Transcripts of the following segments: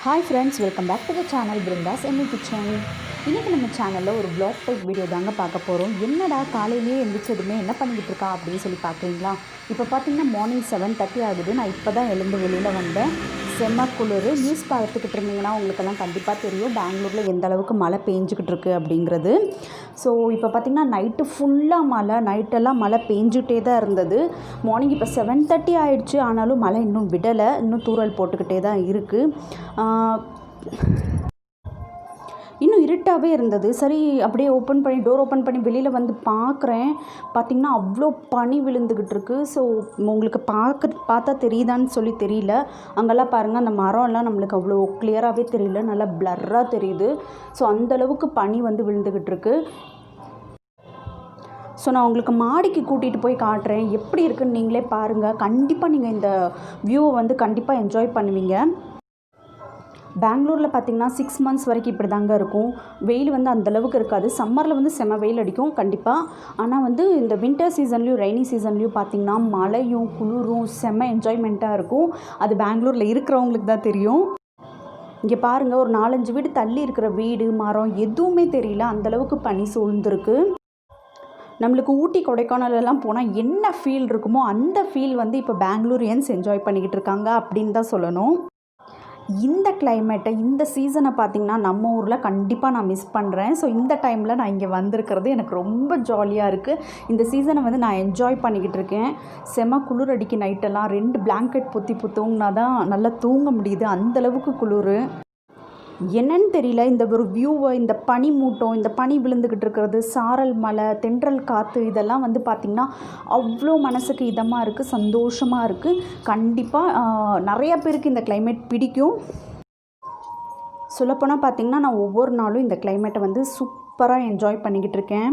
Hi friends, welcome back to the channel Brinda's MA kitchen. இன்றைக்கி நம்ம சேனலில் ஒரு வ்ளாக் டைப் வீடியோ தாங்க பார்க்க போகிறோம். என்னடா காலையிலேயே எழுந்திரிச்சதுமே என்ன பண்ணிக்கிட்டு இருக்கா அப்படின்னு சொல்லி பார்க்குறீங்களா? இப்போ பார்த்தீங்கன்னா மார்னிங் 7:30 ஆகுது. நான் இப்போ தான் எழுந்து வெளியில் வந்தேன். செம்ம குளிர். நியூஸ் பார்த்துக்கிட்டு இருந்தீங்கன்னா உங்களுக்கெல்லாம் கண்டிப்பாக தெரியும் பெங்களூரில் எந்த அளவுக்கு மழை பெஞ்சிக்கிட்டு இருக்குது அப்படிங்கிறது. ஸோ இப்போ பார்த்திங்கன்னா நைட்டு ஃபுல்லாக மழை, நைட்டெல்லாம் மழை பெஞ்சிட்டே தான் இருந்தது. மார்னிங் இப்போ 7:30 ஆகிடுச்சு, ஆனாலும் மழை இன்னும் விடலை, இன்னும் தூறல் போட்டுக்கிட்டே தான் இருக்குது. இன்னும் இருட்டாகவே இருந்தது. சரி, அப்படியே டோர் ஓப்பன் பண்ணி வெளியில் வந்து பார்க்குறேன். பார்த்திங்கன்னா அவ்வளோ பனி விழுந்துக்கிட்டு இருக்குது. ஸோ உங்களுக்கு பார்த்தா தெரியுதான்னு சொல்லி தெரியல. அங்கெல்லாம் பாருங்கள், அந்த மரம்லாம் நம்மளுக்கு அவ்வளோ கிளியராகவே தெரியல, நல்லா பிளர்ராக தெரியுது. ஸோ அந்தளவுக்கு பனி வந்து விழுந்துக்கிட்டு இருக்கு. ஸோ நான் உங்களுக்கு மாடிக்கு கூட்டிகிட்டு போய் காட்டுறேன், எப்படி இருக்குன்னு நீங்களே பாருங்கள். கண்டிப்பாக நீங்கள் இந்த வியூவை வந்து கண்டிப்பாக என்ஜாய் பண்ணுவீங்க. பெங்களூரில் பார்த்திங்கன்னா 6 months வரைக்கும் இப்படி தாங்க இருக்கும். வெயில் வந்து அந்தளவுக்கு இருக்காது. சம்மரில் வந்து செம வெயில் அடிக்கும் கண்டிப்பாக. ஆனால் வந்து இந்த வின்டர் சீசன்லேயும் ரெய்னி சீசன்லேயும் பார்த்திங்கன்னா மழையும் குளிரும் செம்ம என்ஜாய்மெண்ட்டாக இருக்கும். அது பெங்களூரில் இருக்கிறவங்களுக்கு தான் தெரியும். இங்கே பாருங்கள், ஒரு 4-5 வீடு தள்ளி இருக்கிற வீடு, மரம் எதுவுமே தெரியல, அந்தளவுக்கு பனி சூழ்ந்துருக்கு. நம்மளுக்கு ஊட்டி கொடைக்கானலெல்லாம் போனால் என்ன ஃபீல் இருக்குமோ அந்த ஃபீல் வந்து இப்போ பெங்களூரியன்ஸ் என்ஜாய் பண்ணிக்கிட்டு இருக்காங்க அப்படின்னு தான் சொல்லணும். இந்த கிளைமேட்டை, இந்த சீசனை பார்த்திங்கன்னா நம்ம ஊரில் கண்டிப்பாக நான் மிஸ் பண்ணுறேன். ஸோ இந்த டைமில் நான் இங்கே வந்திருக்கிறது எனக்கு ரொம்ப ஜாலியாக இருக்குது. இந்த சீசனை வந்து நான் என்ஜாய் பண்ணிக்கிட்டு இருக்கேன். செம குளிர் அடிக்க, நைட்டெல்லாம் 2 பிளாங்கெட் பொத்தி தூங்கினா தான் நல்லா தூங்க முடியுது, அந்தளவுக்கு குளிர். என்னன்னு தெரியல, இந்த ஒரு வியூவை, இந்த பனி மூட்டம், இந்த பனி விழுந்துக்கிட்டு இருக்கிறது, சாரல் மழை, தென்றல் காற்று, இதெல்லாம் வந்து பார்த்திங்கன்னா அவ்வளோ மனசுக்கு இதமாக இருக்குது, சந்தோஷமாக இருக்குது. கண்டிப்பாக நிறையா பேருக்கு இந்த கிளைமேட் பிடிக்கும். சொல்லப்போனால் பார்த்திங்கன்னா நான் ஒவ்வொரு நாளும் இந்த கிளைமேட்டை வந்து சூப்பராக என்ஜாய் பண்ணிக்கிட்டு இருக்கேன்.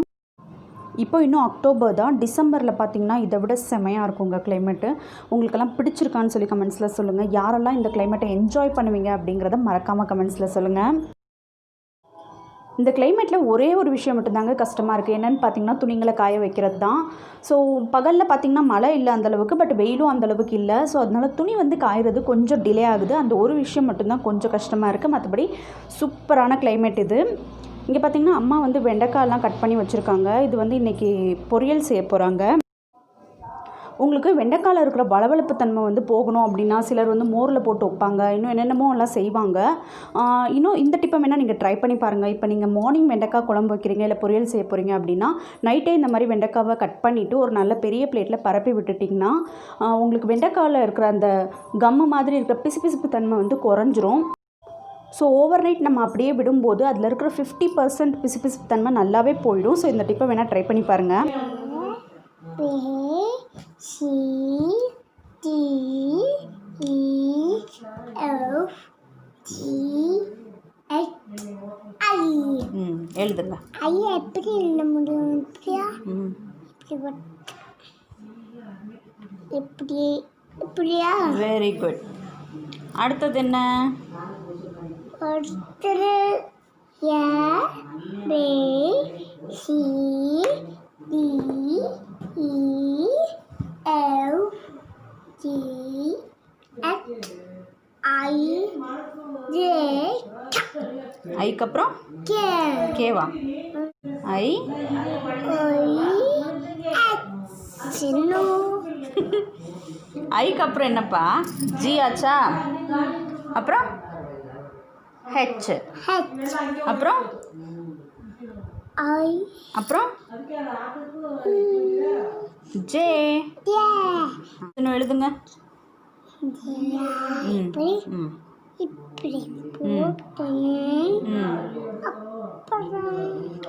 இப்போ இன்னும் அக்டோபர் தான். டிசம்பரில் பார்த்திங்கன்னா இதை விட செமையாக இருக்குங்க கிளைமேட்டு. உங்களுக்கெல்லாம் பிடிச்சிருக்கான்னு சொல்லி கமெண்ட்ஸில் சொல்லுங்கள். யாரெல்லாம் இந்த கிளைமேட்டை என்ஜாய் பண்ணுவீங்க அப்படிங்கிறத மறக்காமல் கமெண்ட்ஸில் சொல்லுங்கள். இந்த கிளைமேட்டில் ஒரே ஒரு விஷயம் மட்டும்தாங்க கஷ்டமாக இருக்குது. என்னென்னு பார்த்திங்கன்னா துணிங்களை காய வைக்கிறது தான். ஸோ பகலில் பார்த்திங்கன்னா மழை இல்லை அந்தளவுக்கு, பட் வெயிலும் அந்தளவுக்கு இல்லை. ஸோ அதனால் துணி வந்து காய்கிறது கொஞ்சம் டிலே ஆகுது. அந்த ஒரு விஷயம் மட்டும்தான் கொஞ்சம் கஷ்டமாக இருக்குது. மற்றபடி சூப்பரான கிளைமேட் இது. இங்கே பார்த்திங்கன்னா அம்மா வந்து வெண்டைக்காயெல்லாம் கட் பண்ணி வச்சுருக்காங்க. இது வந்து இன்றைக்கி பொரியல் செய்ய போகிறாங்க. உங்களுக்கு வெண்டைக்காயில் இருக்கிற வளவளப்பு தன்மை வந்து போகணும் அப்படின்னா சிலர் வந்து மோரில் போட்டு வைப்பாங்க, இன்னும் என்னென்னமோ எல்லாம் செய்வாங்க. இன்னும் இந்த டிப்பை வேணால் நீங்கள் ட்ரை பண்ணி பாருங்கள். இப்போ நீங்கள் மார்னிங் வெண்டைக்காய் குழம்பு வைக்கிறீங்க, இல்லை பொரியல் செய்ய போகிறீங்க அப்படின்னா நைட்டே இந்த மாதிரி வெண்டைக்காவை கட் பண்ணிவிட்டு ஒரு நல்ல பெரிய பிளேட்டில் பரப்பி விட்டுட்டிங்கன்னா உங்களுக்கு வெண்டைக்காயில் இருக்கிற அந்த கம்மு மாதிரி இருக்கிற பிசுபிசுப்பு தன்மை வந்து குறைஞ்சிரும். ஸோ ஓவர் நைட் நம்ம அப்படியே விடும்போது அதில் இருக்கிற 50% பிசுபிசுப்பு தன்மை நல்லாவே போயிடும். ஸோ இந்த டிப்பை வேணால் ட்ரை பண்ணி பாருங்கள். எழுதுங்க. எப்படி எழுத முடியும்? எப்படியா? Very good. அடுத்தது என்ன? ஐக்கு அப்புறம் கேவா? ஐக்கு அப்புறம் என்னப்பா? ஜி ஆச்சா? அப்புறம் ஹெச், அப்புறம் அப்புறம் ஜே. இன்னும் எழுதுங்க.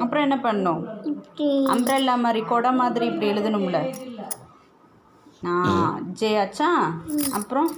அப்புறம் என்ன பண்ணும்? அம்ப்ரெல்லா மாதிரி, கொடை மாதிரி இப்படி எழுதணும்ல. ஜே ஆச்சா? அப்புறம்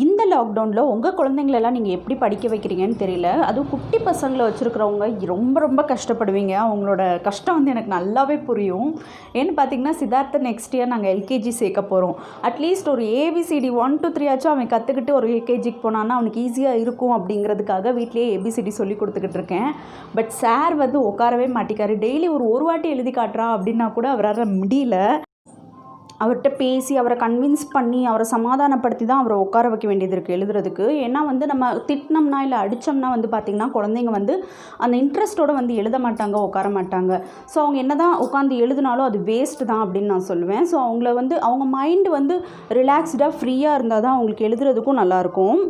இந்த லாக்டவுனில் உங்கள் குழந்தைங்களெல்லாம் நீங்கள் எப்படி படிக்க வைக்கிறீங்கன்னு தெரியல. அதுவும் குட்டி பசங்களை வச்சுருக்கிறவங்க ரொம்ப ரொம்ப கஷ்டப்படுவீங்க. அவங்களோட கஷ்டம் வந்து எனக்கு நல்லாவே புரியும். ஏன்னு பார்த்தீங்கன்னா சித்தார்த்தை நெக்ஸ்ட் இயர் நாங்கள் எல்கேஜி சேர்க்க போகிறோம். அட்லீஸ்ட் ஒரு ABCD 1 to 3 ஆச்சும் அவன் கற்றுக்கிட்டு ஒரு எல்கேஜிக்கு போனான்னா அவனுக்கு ஈஸியாக இருக்கும் அப்படிங்கிறதுக்காக வீட்லேயே ABCD சொல்லி கொடுத்துக்கிட்டு இருக்கேன். பட் சார் வந்து உட்காரவே மாட்டிக்காரு. டெய்லி ஒரு வாட்டி எழுதி காட்டுறா அப்படின்னா கூட அவரால் முடியல. அவர்கிட்ட பேசி அவரை கன்வின்ஸ் பண்ணி அவரை சமாதானப்படுத்தி தான் அவரை உட்கார வைக்க வேண்டியது இருக்குது எழுதுறதுக்கு. ஏன்னா வந்து நம்ம திட்டினோம்னா இல்லை அடித்தோம்னா வந்து பார்த்திங்கன்னா குழந்தைங்க வந்து அந்த இன்ட்ரெஸ்ட்டோடு வந்து எழுத மாட்டாங்க, உட்கார மாட்டாங்க. ஸோ அவங்க என்ன தான் உட்காந்து எழுதினாலும் அது வேஸ்ட்டு தான் அப்படின்னு நான் சொல்லுவேன். ஸோ அவங்கள வந்து அவங்க மைண்டு வந்து ரிலாக்ஸ்டாக ஃப்ரீயாக இருந்தால் தான் அவங்களுக்கு எழுதுறதுக்கும் நல்லாயிருக்கும்,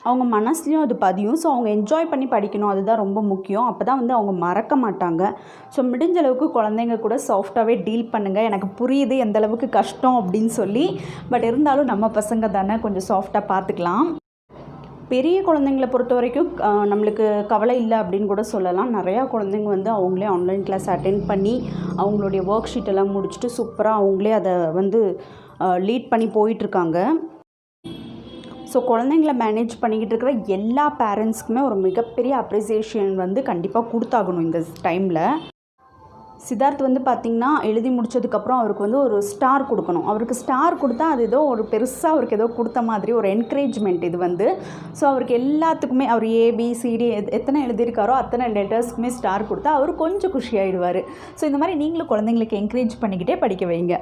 அவங்க மனசுலையும் அது பதியும். ஸோ அவங்க என்ஜாய் பண்ணி படிக்கணும், அதுதான் ரொம்ப முக்கியம். அப்போ தான் வந்து அவங்க மறக்க மாட்டாங்க. ஸோ முடிஞ்ச அளவுக்கு குழந்தைங்க கூட சாஃப்டாகவே டீல் பண்ணுங்கள். எனக்கு புரியுது எந்த அளவுக்கு கஷ்டம் அப்படின்னு சொல்லி, பட் இருந்தாலும் நம்ம பசங்க தானே, கொஞ்சம் சாஃப்டாக பார்த்துக்கலாம். பெரிய குழந்தைங்கள பொறுத்த வரைக்கும் நம்மளுக்கு கவலை இல்லை அப்படின்னு கூட சொல்லலாம். நிறையா குழந்தைங்க வந்து அவங்களே ஆன்லைன் கிளாஸ் அட்டென்ட் பண்ணி அவங்களுடைய ஒர்க் ஷீட்டெல்லாம் முடிச்சுட்டு சூப்பராக அவங்களே அதை வந்து லீட் பண்ணி போயிட்டுருக்காங்க. ஸோ குழந்தைங்கள மேனேஜ் பண்ணிக்கிட்டு இருக்கிற எல்லா பேரண்ட்ஸ்க்குமே ஒரு மிகப்பெரிய அப்ரிசியேஷன் வந்து கண்டிப்பாக கொடுத்தாகணும் இந்த டைமில். சித்தார்த் வந்து பார்த்திங்கன்னா எழுதி முடித்ததுக்கப்புறம் அவருக்கு வந்து ஒரு ஸ்டார் கொடுக்கணும். அவருக்கு ஸ்டார் கொடுத்தா அது ஏதோ ஒரு பெருசாக அவருக்கு ஏதோ கொடுத்த மாதிரி ஒரு என்கரேஜ்மெண்ட் இது வந்து. ஸோ அவருக்கு எல்லாத்துக்குமே அவர் ஏபிசிடி எத்தனை எழுதியிருக்காரோ அத்தனை லெட்டர்ஸ்க்குமே ஸ்டார் கொடுத்தா அவர் கொஞ்சம் குஷியாகிடுவார். ஸோ இந்த மாதிரி நீங்களும் குழந்தைங்களுக்கு என்கரேஜ் பண்ணிக்கிட்டே படிக்க வைங்க.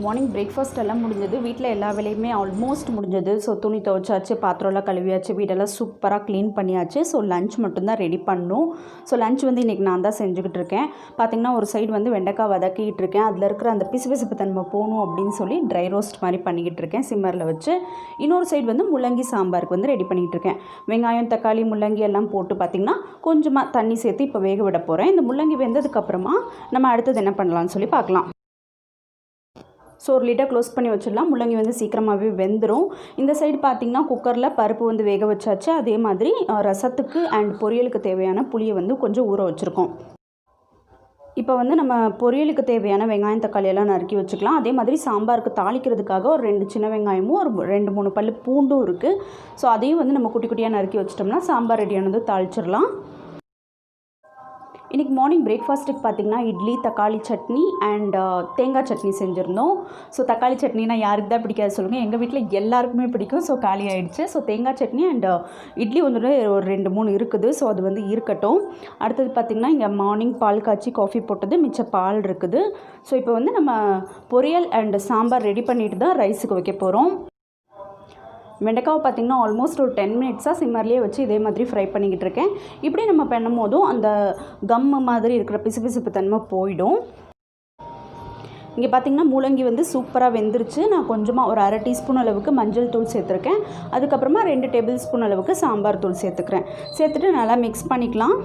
மார்னிங் பிரேக்ஃபாஸ்ட் எல்லாம் முடிஞ்சது, வீட்டில் எல்லா வேலையுமே ஆல்மோஸ்ட் முடிஞ்சது. ஸோ துணி துவைச்சாச்சு, பாத்திரம்லாம் கழுவியாச்சு, வீடெல்லாம் சூப்பராக க்ளீன் பண்ணியாச்சு. ஸோ லஞ்ச் மட்டும்தான் ரெடி பண்ணணும். ஸோ லஞ்ச் வந்து இன்றைக்கி நான் தான் செஞ்சுக்கிட்டு இருக்கேன். பார்த்திங்கன்னா ஒரு சைடு வந்து வெண்டைக்காய் வதக்கிட்டு இருக்கேன். அதில் இருக்கிற அந்த பிசுபிசுப்பு தன்மை போகணும் அப்படின்னு சொல்லி ட்ரை ரோஸ்ட் மாதிரி பண்ணிக்கிட்டு இருக்கேன் சிம்மரில் வச்சு. இன்னொரு சைடு வந்து முள்ளங்கி சாம்பாருக்கு வந்து ரெடி பண்ணிகிட்டு இருக்கேன். வெங்காயம், தக்காளி, முள்ளங்கி எல்லாம் போட்டு பார்த்திங்கன்னா கொஞ்சமாக தண்ணி சேர்த்து இப்போ வேக விட போகிறேன். இந்த முள்ளங்கி வெந்ததுக்கப்புறமா நம்ம அடுத்தது என்ன பண்ணலாம்னு சொல்லி பார்க்கலாம். ஸோ ஒரு லிட்டை க்ளோஸ் பண்ணி வச்சிடலாம். முள்ளங்கி வந்து சீக்கிரமாகவே வெந்துடும். இந்த சைடு பார்த்திங்கன்னா குக்கரில் பருப்பு வந்து வேக வச்சாச்சு. அதே மாதிரி ரசத்துக்கு அண்ட் பொரியலுக்கு தேவையான புளியை வந்து கொஞ்சம் ஊற வச்சுருக்கோம். இப்போ வந்து நம்ம பொரியலுக்கு தேவையான வெங்காயம், தக்காளி எல்லாம் நறுக்கி வச்சுக்கலாம். அதே மாதிரி சாம்பாருக்கு தாளிக்கிறதுக்காக ஒரு 2 சின்ன வெங்காயமும் ஒரு 2-3 பல் பூண்டும் இருக்குது. ஸோ அதையும் வந்து நம்ம குட்டி குட்டியாக நறுக்கி வச்சிட்டோம்னா சாம்பார் ரெடியானது தாளிச்சிடலாம். இன்றைக்கி மார்னிங் பிரேக்ஃபாஸ்ட்டுக்கு பார்த்திங்கன்னா இட்லி, தக்காளி சட்னி அண்ட் தேங்காய் சட்னி செஞ்சுருந்தோம். ஸோ தக்காளி சட்னினா யாருக்கு தான் பிடிக்காது சொல்லுங்கள், எங்கள் வீட்டில் எல்லாருக்குமே பிடிக்கும். ஸோ காலி ஆகிடுச்சு. ஸோ தேங்காய் சட்னி அண்ட் இட்லி வந்துட்டு ஒரு 2-3 இருக்குது. ஸோ அது வந்து இருக்கட்டும். அடுத்தது பார்த்திங்கன்னா இங்கே மார்னிங் பால் காய்ச்சி காஃபி போட்டது மிச்ச பால் இருக்குது. ஸோ இப்போ வந்து நம்ம பொரியல் அண்ட் சாம்பார் ரெடி பண்ணிட்டு தான் ரைஸுக்கு வைக்க போகிறோம். வெண்டைக்காவை பார்த்திங்கன்னா ஆல்மோஸ்ட் ஒரு 10 மினிட்ஸாக சிம்மர்லேயே வச்சு இதே மாதிரி ஃப்ரை பண்ணிக்கிட்டு இருக்கேன். இப்படி நம்ம பண்ணும் போதும் அந்த கம்மு மாதிரி இருக்கிற பிசுபிசுப்பு தன்மை போயிடும். இங்கே பார்த்திங்கன்னா முள்ளங்கி வந்து சூப்பராக வெந்துருச்சு. நான் கொஞ்சமாக ஒரு 1/2 டீஸ்பூன் அளவுக்கு மஞ்சள் தூள் சேர்த்துருக்கேன். அதுக்கப்புறமா 2 டேபிள் ஸ்பூன் அளவுக்கு சாம்பார் தூள் சேர்த்துக்கிறேன். சேர்த்துட்டு நல்லா மிக்ஸ் பண்ணிக்கலாம்.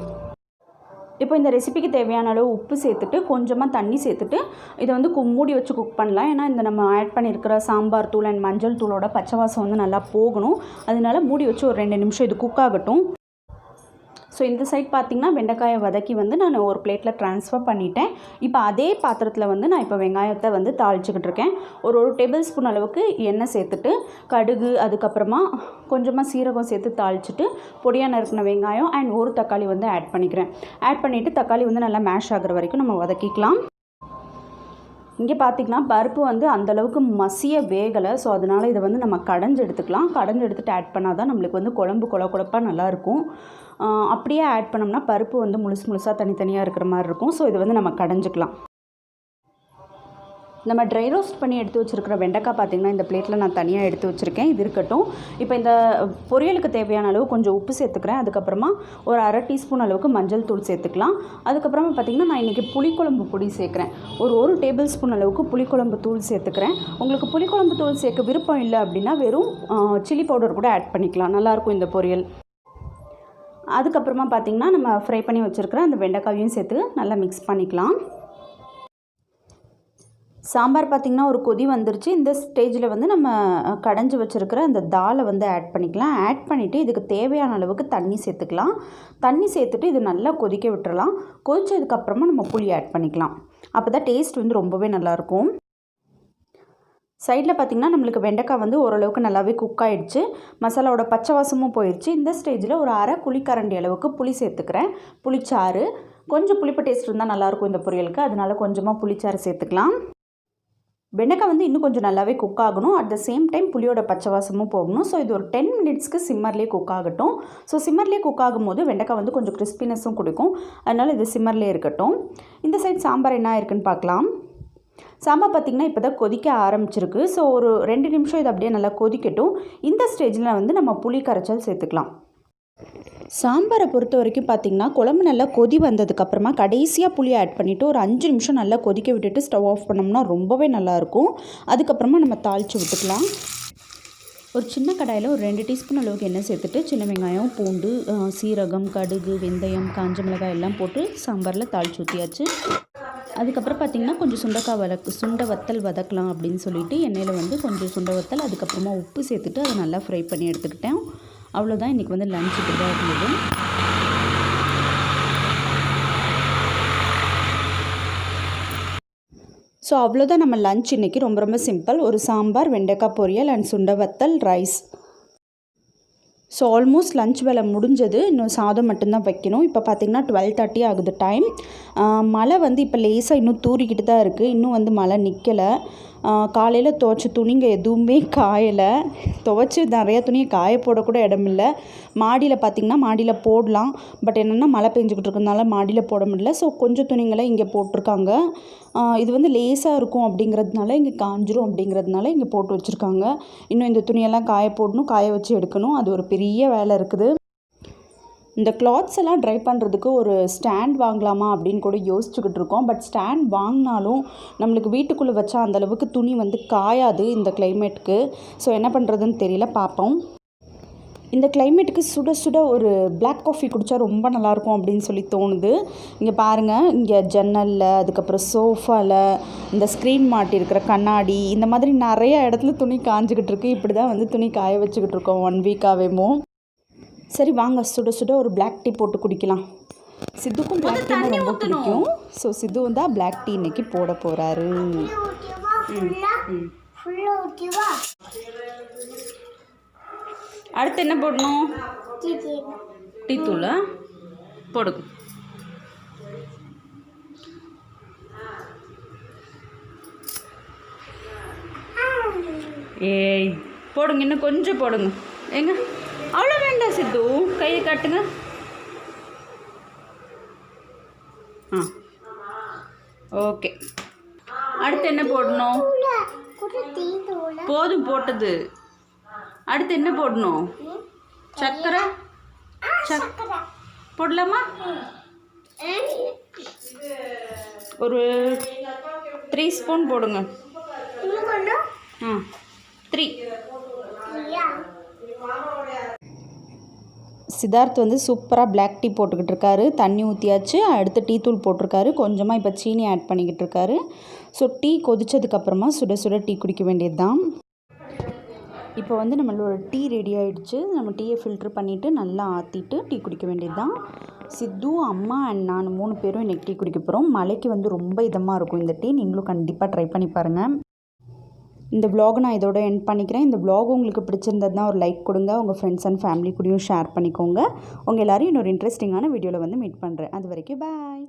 இப்போ இந்த ரெசிபிக்கு தேவையான அளவு உப்பு சேர்த்துட்டு கொஞ்சமாக தண்ணி சேர்த்துட்டு இதை வந்து மூடி வச்சு குக் பண்ணலாம். ஏன்னா இந்த நம்ம ஆட் பண்ணியிருக்கிற சாம்பார் தூள் அண்ட் மஞ்சள் தூளோட பச்சை வாசம் வந்து நல்லா போகணும். அதனால மூடி வச்சு ஒரு 2 நிமிஷம் இது குக் ஆகட்டும். ஸோ இந்த சைட் பார்த்திங்கன்னா வெண்டைக்காயை வதக்கி வந்து நான் ஒரு பிளேட்டில் ட்ரான்ஸ்ஃபர் பண்ணிட்டேன். இப்போ அதே பாத்திரத்தில் வந்து நான் இப்போ வெங்காயத்தை வந்து தாளிச்சுக்கிட்டு இருக்கேன். ஒரு டேபிள் ஸ்பூன் அளவுக்கு எண்ணெய் சேர்த்துட்டு கடுகு, அதுக்கப்புறமா கொஞ்சமாக சீரகம் சேர்த்து தாளிச்சுட்டு பொடியாக நறுக்கின வெங்காயம் அண்ட் ஒரு தக்காளி வந்து ஆட் பண்ணிக்கிறேன். ஆட் பண்ணிவிட்டு தக்காளி வந்து நல்லா மேஷ் ஆகிற வரைக்கும் நம்ம வதக்கிக்கலாம். இங்கே பார்த்திங்கன்னா பருப்பு வந்து அந்தளவுக்கு மசிய வேகலை. ஸோ அதனால் இதை வந்து நம்ம கடைஞ்சி எடுத்துக்கலாம். கடைஞ்சி எடுத்துகிட்டு ஆட் பண்ணால் தான் நம்மளுக்கு வந்து குழம்பு குழப்பாக நல்லாயிருக்கும். அப்படியே ஆட் பண்ணோம்னா பருப்பு வந்து முழுசாக தனித்தனியாக இருக்கிற மாதிரி இருக்கும். ஸோ இதை வந்து நம்ம கடைஞ்சிக்கலாம். நம்ம ட்ரை ரோஸ்ட் பண்ணி எடுத்து வச்சுருக்கிற வெண்டைக்காய் பார்த்திங்கன்னா இந்த பிளேட்டில் நான் தனியாக எடுத்து வச்சுருக்கேன். இது இருக்கட்டும். இப்போ இந்த பொரியலுக்கு தேவையான அளவு கொஞ்சம் உப்பு சேர்த்துக்கிறேன். அதுக்கப்புறமா ஒரு 1/2 டீஸ்பூன் அளவுக்கு மஞ்சள் தூள் சேர்த்துக்கலாம். அதுக்கப்புறமா பார்த்திங்கன்னா நான் இன்றைக்கி புளிக்குழம்பு பொடி சேர்க்குறேன். ஒரு டேபிள் ஸ்பூன் அளவுக்கு புளிக்குழம்பு தூள் சேர்த்துக்கிறேன். உங்களுக்கு புளிக்குழம்பு தூள் சேர்க்க விருப்பம் இல்லை அப்படின்னா வெறும் சில்லி பவுடர் கூட ஆட் பண்ணிக்கலாம். நல்லாயிருக்கும் இந்த பொரியல். அதுக்கப்புறமா பார்த்திங்கன்னா நம்ம ஃப்ரை பண்ணி வச்சுருக்கிற அந்த வெண்டைக்காயும் சேர்த்து நல்லா மிக்ஸ் பண்ணிக்கலாம். சாம்பார் பார்த்திங்கன்னா ஒரு கொதி வந்துருச்சு. இந்த ஸ்டேஜில் வந்து நம்ம கடைஞ்சி வச்சுருக்கிற அந்த தாலை வந்து ஆட் பண்ணிக்கலாம். ஆட் பண்ணிவிட்டு இதுக்கு தேவையான அளவுக்கு தண்ணி சேர்த்துக்கலாம். தண்ணி சேர்த்துட்டு இது நல்லா கொதிக்க விட்டுறலாம். கொதிச்சதுக்கப்புறமா நம்ம புளி ஆட் பண்ணிக்கலாம். அப்போ தான் டேஸ்ட் வந்து ரொம்பவே நல்லாயிருக்கும். சைடில் பார்த்திங்கன்னா நம்மளுக்கு வெண்டைக்காய் வந்து ஓரளவுக்கு நல்லாவே குக் ஆகிடுச்சு. மசாலாவோட பச்சை வாசமும் போயிடுச்சு. இந்த ஸ்டேஜில் ஒரு 1/2 குழிக்கரண்டி அளவுக்கு புளி சேர்த்துக்கிறேன். புளிச்சாறு கொஞ்சம் புளிப்பு டேஸ்ட் இருந்தால் நல்லாயிருக்கும் இந்த பொரியலுக்கு. அதனால கொஞ்சமாக புளிச்சாறு சேர்த்துக்கலாம். வெண்டைக்காய் வந்து இன்னும் கொஞ்சம் நல்லாவே குக் ஆகணும். அட் த சேம் டைம் புளியோட பச்சை வாசமும் போகணும். ஸோ இது ஒரு 10 மினிட்ஸ்க்கு சிம்மர்லேயே குக் ஆகட்டும். ஸோ சிம்மர்லேயே குக் ஆகும்போது வெண்டைக்காய் வந்து கொஞ்சம் கிறிஸ்பினஸும் கொடுக்கும். அதனால் இது சிம்மர்லேயே இருக்கட்டும். இந்த சைட் சாம்பார் என்ன இருக்குன்னு பார்க்கலாம். சாம்பார் பார்த்திங்கன்னா இப்போ தான் கொதிக்க ஆரம்பிச்சிருக்கு. ஸோ ஒரு 2 நிமிஷம் இது அப்படியே நல்லா கொதிக்கட்டும். இந்த ஸ்டேஜில் வந்து நம்ம புளி கரைச்சல் சேர்த்துக்கலாம். சாம்பாரை பொறுத்த வரைக்கும் பார்த்திங்கன்னா குழம்பு நல்லா கொதி வந்ததுக்கப்புறமா கடைசியாக புளி ஆட் பண்ணிவிட்டு ஒரு 5 நிமிஷம் நல்லா கொதிக்க விட்டுட்டு ஸ்டவ் ஆஃப் பண்ணோம்னா ரொம்பவே நல்லாயிருக்கும். அதுக்கப்புறமா நம்ம தாளித்து விட்டுக்கலாம். ஒரு சின்ன கடாயில் ஒரு 2 டீஸ்பூன் அளவுக்கு எண்ணெய் சேர்த்துட்டு சின்ன வெங்காயம், பூண்டு, சீரகம், கடுகு, வெந்தயம், காஞ்ச மிளகாய் எல்லாம் போட்டு சாம்பாரில் தாளித்து ஊற்றியாச்சு. அதுக்கப்புறம் பார்த்திங்கன்னா கொஞ்சம் சுண்டை வத்தல் வதக்கலாம் அப்படின்னு சொல்லிட்டு எண்ணெயில் வந்து கொஞ்சம் சுண்டை வத்தல், அதுக்கப்புறமா உப்பு சேர்த்துட்டு அதை நல்லா ஃப்ரை பண்ணி எடுத்துக்கிட்டேன். அவ்வளோதான், இன்றைக்கி வந்து லஞ்ச் இப்படி தான் இருந்தது. ஸோ அவ்வளோதான் நம்ம லஞ்ச் இன்றைக்கி. ரொம்ப ரொம்ப சிம்பிள். ஒரு சாம்பார், வெண்டைக்காய் பொரியல் அண்ட் சுண்டை வத்தல், ரைஸ். ஸோ ஆல்மோஸ்ட் லஞ்ச் வேலை முடிஞ்சது. இன்னும் சாதம் மட்டும்தான் வைக்கணும். இப்போ பார்த்திங்கன்னா 12:30 ஆகுது டைம். மழை வந்து இப்போ லேசாக இன்னும் தூறிக்கிட்டு தான் இருக்குது. இன்னும் வந்து மழை நிற்கலை. காலையில் துவைச்ச துணிங்க எதுவுமே காயலை. துவைச்சி நிறையா துணியை காய போடக்கூட இடமில்லை. மாடியில் பார்த்திங்கன்னா மாடியில் போடலாம். பட் என்னென்னா மழை பெஞ்சிக்கிட்டு இருக்கிறதுனால மாடியில் போட முடியல. ஸோ கொஞ்சம் துணிங்களை இங்கே போட்டிருக்காங்க. இது வந்து லேசாக இருக்கும் அப்படிங்கிறதுனால இங்கே காஞ்சிரும் அப்படிங்கிறதுனால இங்கே போட்டு வச்சுருக்காங்க. இன்னும் இந்த துணியெல்லாம் காய போடணும், காய வச்சு எடுக்கணும். அது ஒரு பெரிய வேலை இருக்குது. இந்த கிளாத்ஸ் எல்லாம் ட்ரை பண்ணுறதுக்கு ஒரு ஸ்டாண்ட் வாங்கலாமா அப்படின்னு கூட யோசிச்சுக்கிட்டு இருக்கோம். பட் ஸ்டாண்ட் வாங்கினாலும் நம்மளுக்கு வீட்டுக்குள்ளே வச்சா அந்தளவுக்கு துணி வந்து காயாது இந்த கிளைமேட்டுக்கு. ஸோ என்ன பண்ணுறதுன்னு தெரியல, பார்ப்போம். இந்த கிளைமேட்டுக்கு சுட சுட ஒரு பிளாக் காஃபி குடித்தா ரொம்ப நல்லாயிருக்கும் அப்படின்னு சொல்லி தோணுது. இங்கே பாருங்கள், இங்கே ஜன்னலில், அதுக்கப்புறம் சோஃபாவில், இந்த ஸ்க்ரீன் மாட்டியிருக்கிற கண்ணாடி, இந்த மாதிரி நிறைய இடத்துல துணி காஞ்சிக்கிட்டு இருக்குது. இப்படி தான் வந்து துணி காய வச்சுக்கிட்டு இருக்கோம் 1 வீக்காகவேமோ. சரி வாங்க, சுட சுட ஒரு பிளாக் டீ போட்டு குடிக்கலாம். சித்துக்கும் பிளாக் டீ ரொம்ப பிடிக்கும். ஸோ சித்துவும் தான் பிளாக் டீ இன்றைக்கி போட போகிறாரு. அடுத்து என்ன போடணும்? டீ தூளா போடுங்க. ஏய் போடுங்க, இன்னும் கொஞ்சம் போடுங்க. எங்க அவ்வளோ வேண்டாம் சித்து, கையை காட்டுங்க. ஓகே, அடுத்து என்ன போடணும்? போதும் போட்டது. அடுத்து என்ன போடணும்? சர்க்கரை போடலாமா? ஒரு 3 ஸ்பூன் போடுங்க. 3. சித்தார்த் வந்து சூப்பராக பிளாக் டீ போட்டுக்கிட்டு இருக்காரு. தண்ணி ஊற்றியாச்சு. அடுத்து டீ தூள் போட்டிருக்காரு. கொஞ்சமாக இப்போ சீனி ஆட் பண்ணிக்கிட்டு இருக்காரு. ஸோ டீ கொதிச்சதுக்கப்புறமா சுட சுட டீ குடிக்க வேண்டியது தான். இப்போ வந்து நம்மளோட டீ ரெடி ஆகிடுச்சு. நம்ம டீயை ஃபில்ட்ரு பண்ணிவிட்டு நல்லா ஆற்றிட்டு டீ குடிக்க வேண்டியது தான். சித்து, அம்மா அண்ட் நான் 3 பேரும் இன்றைக்கி டீ குடிக்க போகிறோம். மழைக்கு வந்து ரொம்ப இதமாக இருக்கும் இந்த டீ. நீங்களும் கண்டிப்பாக ட்ரை பண்ணி பாருங்கள். இந்த vlog நான் இதோட எண்ட் பண்ணிக்கிறேன். இந்த vlog உங்களுக்கு பிடிச்சிருந்ததுன்னா ஒரு லைக் கொடுங்க. உங்கள் ஃப்ரெண்ட்ஸ் அண்ட் ஃபேமிலி கூடயும் ஷேர் பண்ணிக்கோங்க. உங்கள் எல்லோரும் இன்னொரு இன்ட்ரெஸ்டிங்கான வீடியோவில் வந்து மீட் பண்ணுறேன். அது வரைக்கும் பாய்.